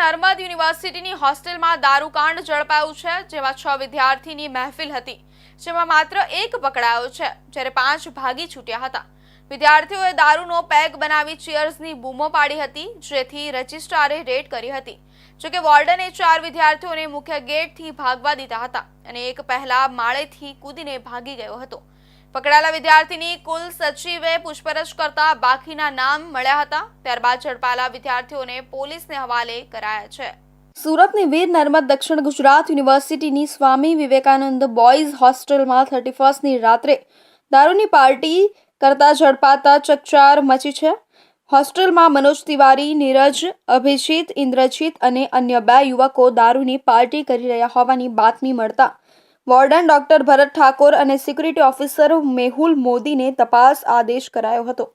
નર્મદ યુનિવર્સિટીની હોસ્ટેલમાં દારૂકાંડ ઝડપાયું છે, જેમાં 6 વિદ્યાર્થીની મહેફિલ હતી, જેમાં માત્ર એક પકડાયો છે, જ્યારે 5 ભાગી છૂટ્યા હતા। વિદ્યાર્થીઓએ દારૂનો પેક બનાવી ચીયર્સની બૂમો પાડી હતી, જેથી રજિસ્ટ્રારે રેડ કરી હતી। જોકે વોર્ડને 4 વિદ્યાર્થીઓને મુખ્ય ગેટથી ભાગવા દીધા હતા અને એક પહેલા માળેથી કૂદીને ભાગી ગયો હતો। પકડાયેલા વિદ્યાર્થીની કુલ સચિવે પૂછપરછ કરતા બાકીના નામ મળ્યા હતા। ત્યારબાદ ઝડપાયેલા વિદ્યાર્થીઓને પોલીસને હવાલે કરાયા છે। સુરતની વીર નર્મદ દક્ષિણ ગુજરાત યુનિવર્સિટીની સ્વામી વિવેકાનંદ બોયઝ હોસ્ટેલમાં 31ની રાત્રે દારૂની પાર્ટી કરતા ઝડપાતા ચકચાર મચી છે। હોસ્ટેલમાં મનોજ તિવારી, નીરજ, અભિજીત, ઇન્દ્રજીત અને અન્ય 2 યુવકો દારૂની પાર્ટી કરી રહ્યા હોવાની બાતમી મળતા વોર્ડન ડોક્ટર ભરત ઠાકોર અને સિક્યુરિટી ઓફિસર મેહુલ મોદીને તપાસ આદેશ કરાયો હતો।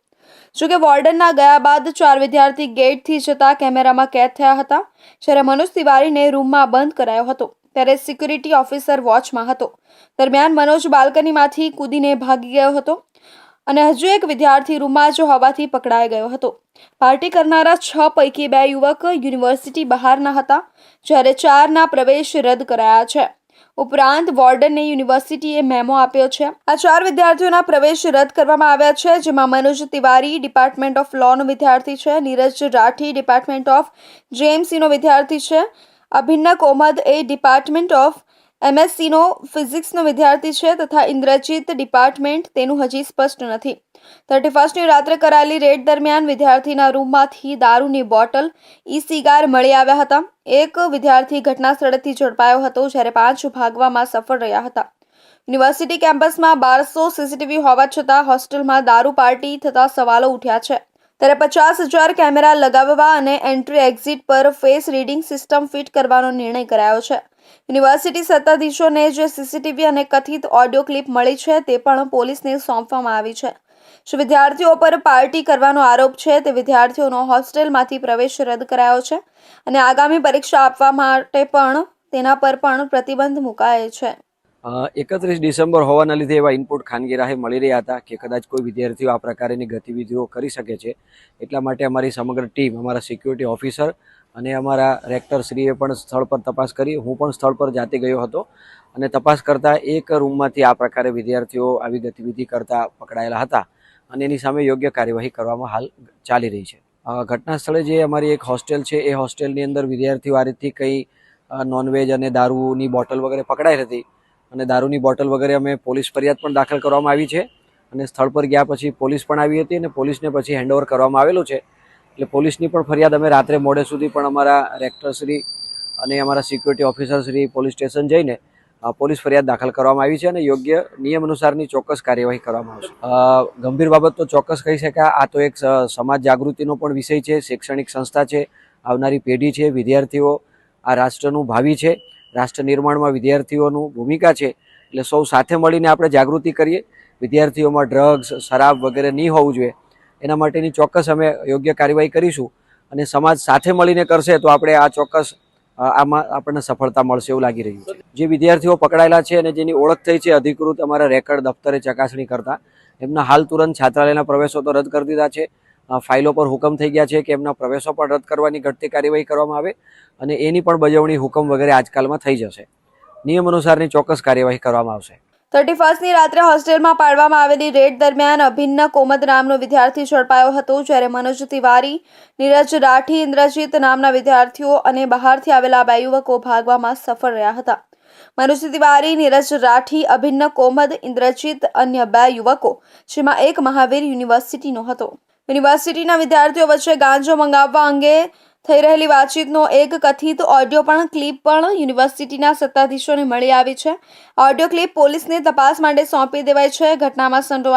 જોકે વોર્ડનના ગયા બાદ 4 વિદ્યાર્થી ગેટથી જતા કેમેરામાં કેદ થયા હતા, જ્યારે મનોજ તિવારીને રૂમમાં બંધ કરાયો હતો, ત્યારે સિક્યુરિટી ઓફિસર વોચમાં હતો। દરમિયાન મનોજ બાલ્કનીમાંથી કૂદીને ભાગી ગયો હતો અને હજુ એક વિદ્યાર્થી રૂમમાં જ હોવાથી પકડાઈ ગયો હતો। પાર્ટી કરનારા 6 પૈકી 2 યુવક યુનિવર્સિટી બહારના હતા, જ્યારે 4ના પ્રવેશ રદ કરાયા છે। ઉપરાંત વોર્ડનને યુનિવર્સિટીએ મેમો આપ્યો છે। આ 4 વિદ્યાર્થીઓના પ્રવેશ રદ કરવામાં આવ્યા છે, જેમાં મનોજ તિવારી ડિપાર્ટમેન્ટ ઓફ લોનો વિદ્યાર્થી છે, નીરજ રાઠી ડિપાર્ટમેન્ટ ઓફ જેએમસીનો વિદ્યાર્થી છે, અભિન્ન કોમદ એ ડિપાર્ટમેન્ટ ઓફ એમએસસીનો ફિઝિક્સનો વિદ્યાર્થી છે તથા ઇન્દ્રજીત ડિપાર્ટમેન્ટ તેનું હજી સ્પષ્ટ નથી। 31ની રાત્રે કરાયેલી રેડ દરમિયાન વિદ્યાર્થીના રૂમમાંથી દારૂની બોટલ, ઈ-સિગાર મળી આવ્યા હતા। એક વિદ્યાર્થી ઘટના સ્થળેથી ઝડપાયો હતો, જ્યારે 5 ભાગવામાં સફળ રહ્યા હતા। યુનિવર્સિટી કેમ્પસમાં 1200 સીસીટીવી હોવા છતાં હોસ્ટેલમાં દારૂ પાર્ટી થતા સવાલો ઉઠ્યા છે। ત્યારે 50,000 કેમેરા લગાવવા અને એન્ટ્રી એક્ઝિટ પર ફેસ રીડિંગ સિસ્ટમ ફિટ કરવાનો નિર્ણય કરાયો છે। યુનિવર્સિટી સત્તાધીશોને જે સીસીટીવી અને કથિત ઓડિયો ક્લિપ મળી છે તે પણ પોલીસને સોંપવામાં આવી છે। જે વિદ્યાર્થીઓ પર પાર્ટી કરવાનો આરોપ છે તે વિદ્યાર્થીઓનો હોસ્ટેલમાંથી પ્રવેશ રદ કરાયો છે અને આગામી પરીક્ષા આપવા માટે પણ તેના પર પણ પ્રતિબંધ મુકાયો છે। 31 ડિસેમ્બર હોવાના લીધે એવા ઇનપુટ ખાનગી રાહે મળી રહ્યા હતા કે કદાચ કોઈ વિદ્યાર્થીઓ આ પ્રકારની ગતિવિધિઓ કરી શકે છે। એટલા માટે અમારી સમગ્ર ટીમ, અમારા સિક્યુરિટી ઓફિસર અને અમારા રેક્ટરશ્રીએ પણ સ્થળ પર તપાસ કરી। હું પણ સ્થળ પર જાતે ગયો હતો અને તપાસ કરતાં એક રૂમમાંથી આ પ્રકારે વિદ્યાર્થીઓ આવી ગતિવિધિ કરતા પકડાયેલા હતા અને એની સામે યોગ્ય કાર્યવાહી કરવામાં હાલ ચાલી રહી છે। ઘટના સ્થળે જે અમારી એક હોસ્ટેલ છે એ હોસ્ટેલની અંદર વિદ્યાર્થીઓ આ રીતથી કંઈ નોનવેજ અને દારૂની બોટલ વગેરે પકડાઈ હતી અને દારૂની બોટલ વગેરે અમે પોલીસ ફરિયાદ પણ દાખલ કરવામાં આવી છે અને સ્થળ પર ગયા પછી પોલીસ પણ આવી હતી અને પોલીસને પછી હેન્ડઓવર કરવામાં આવેલું છે। એટલે પોલીસની પણ ફરિયાદ અમે રાત્રે મોડે સુધી પણ અમારા રેક્ટરશ્રી અને અમારા સિક્યુરિટી ઓફિસરશ્રી પોલીસ સ્ટેશન જઈને પોલીસ ફરિયાદ દાખલ કરવામાં આવી છે અને યોગ્ય નિયમ અનુસારની ચોક્કસ કાર્યવાહી કરવામાં આવશે। ગંભીર બાબત તો ચોક્કસ કહી શકાય। આ તો એક સમાજ જાગૃતિનો પણ વિષય છે, શૈક્ષણિક સંસ્થા છે, આવનારી પેઢી છે, વિદ્યાર્થીઓ આ રાષ્ટ્રનું ભાવિ છે, રાષ્ટ્ર નિર્માણમાં વિદ્યાર્થીઓનું ભૂમિકા છે। એટલે સૌ સાથે મળીને આપણે જાગૃતિ કરીએ, વિદ્યાર્થીઓમાં ડ્રગ્સ, શરાબ વગેરે નહીં હોવું જોઈએ, એના માટેની ચોક્કસ અમે યોગ્ય કાર્યવાહી કરીશું અને સમાજ સાથે મળીને કરશે તો આપણે આ ચોક્કસ આમાં આપણને સફળતા મળશે એવું લાગી રહ્યું છે। જે વિદ્યાર્થીઓ પકડાયેલા છે અને જેની ઓળખ થઈ છે અધિકૃત અમારા રેકર્ડ દફતરે ચકાસણી કરતા, એમના હાલ તુરંત છાત્રાલયના પ્રવેશો તો રદ કરી દીધા છે। ફાઇલો પર હુકમ થઈ ગયા છે કે એમના પ્રવેશો પણ રદ કરવાની ઘટતી કાર્યવાહી કરવામાં આવે અને એની પણ બજવણી હુકમ વગેરે આજકાલમાં થઈ જશે। નિયમ અનુસારની ચોક્કસ કાર્યવાહી કરવામાં આવશે। 31ની રાત્રે હોસ્ટેલમાં પાડવામાં આવેલી રેડ દરમિયાન અભિન્ન કોમદ નામનો વિદ્યાર્થી ઝડપાયો હતો, જ્યારે મનોજ તિવારી, નીરજ રાઠી, ઇન્દ્રજીત નામના વિદ્યાર્થીઓ અને બહારથી આવેલા 2 યુવકો ભાગવામાં સફળ રહ્યા હતા। મનોજ તિવારી, નીરજ રાઠી, અભિન્ન કોમદ, ઇન્દ્રજીત, અન્ય 2 યુવકો, જેમાં એક મહાવીર યુનિવર્સિટીનો હતો। યુનિવર્સિટીના વિદ્યાર્થીઓ વચ્ચે ગાંજો મંગાવવા અંગે થઈ રહેલી વાતચીતનો એક કથિત ઓડિયો ક્લિપ પણ યુનિવર્સિટીના સત્તાધીશોને મળી આવી છે। ઓડિયો ક્લિપ પોલીસને તપાસ માટે સોંપી દેવાઈ છે। ઘટનામાં સંડોવાયેલા